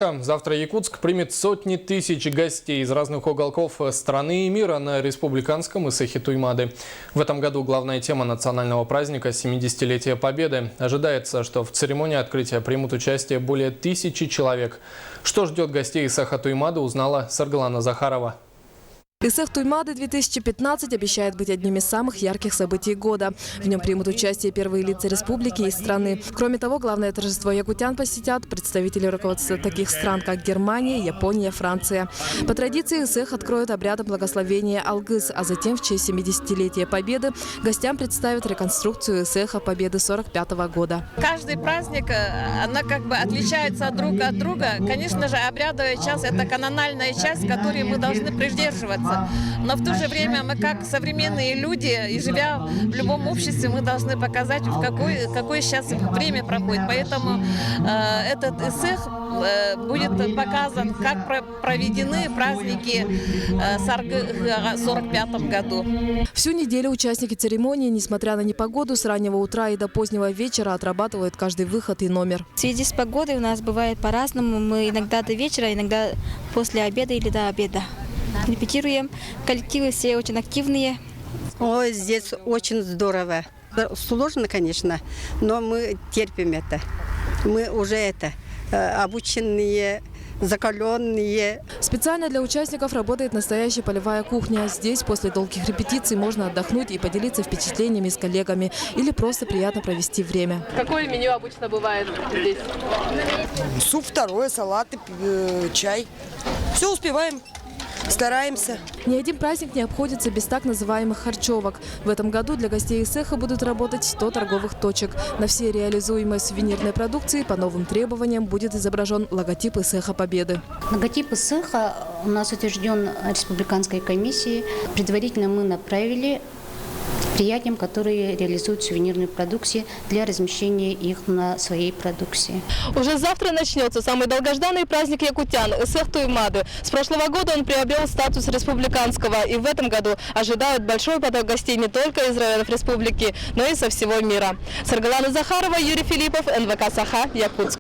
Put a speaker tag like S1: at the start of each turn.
S1: Завтра Якутск примет сотни тысяч гостей из разных уголков страны и мира на республиканском Исэхе Туймады. В этом году главная тема национального праздника – 70-летие Победы. Ожидается, что в церемонии открытия примут участие более 1000 человек. Что ждет гостей Исэха Туймады, узнала Саргалана Захарова.
S2: Исэх Туймады 2015 обещает быть одним из самых ярких событий года. В нем примут участие первые лица республики и страны. Кроме того, главное торжество якутян посетят представители руководства таких стран, как Германия, Япония, Франция. По традиции Исэх откроет обрядом благословения Алгыс, а затем в честь 70-летия Победы гостям представят реконструкцию Исэха Победы 45 года.
S3: Каждый праздник, она как бы отличается друг от друга. Конечно же, обрядовая часть – это канональная часть, которой мы должны придерживаться. Но в то же время мы, как современные люди, и живя в любом обществе, мы должны показать, в какое сейчас время проходит. Поэтому этот Исэх будет показан, как проведены праздники в 45 году.
S2: Всю неделю участники церемонии, несмотря на непогоду, с раннего утра и до позднего вечера отрабатывают каждый выход и номер.
S4: В связи с погодой у нас бывает по-разному. Мы иногда до вечера, иногда после обеда или до обеда репетируем. Коллективы все очень активные.
S5: Ой, здесь очень здорово. Сложно, конечно, но мы терпим это. Мы уже обученные, закаленные.
S2: Специально для участников работает настоящая полевая кухня. Здесь после долгих репетиций можно отдохнуть и поделиться впечатлениями с коллегами или просто приятно провести время.
S6: Какое меню обычно бывает здесь?
S7: Суп второй, салаты, чай. Все успеваем. Стараемся.
S2: Ни один праздник не обходится без так называемых харчевок. В этом году для гостей Исэха будут работать 100 торговых точек. На всей реализуемой сувенирной продукции по новым требованиям будет изображен логотип Исэха Победы.
S8: Логотип Исэха у нас утвержден республиканской комиссией. Предварительно мы направили предприятиям, которые реализуют сувенирную продукцию, для размещения их на своей продукции.
S6: Уже завтра начнется самый долгожданный праздник якутян – Исэх Туймады. С прошлого года он приобрел статус республиканского, и в этом году ожидают большой поток гостей не только из районов республики, но и со всего мира. Саргалана Захарова, Юрий Филиппов, НВК Саха, Якутск.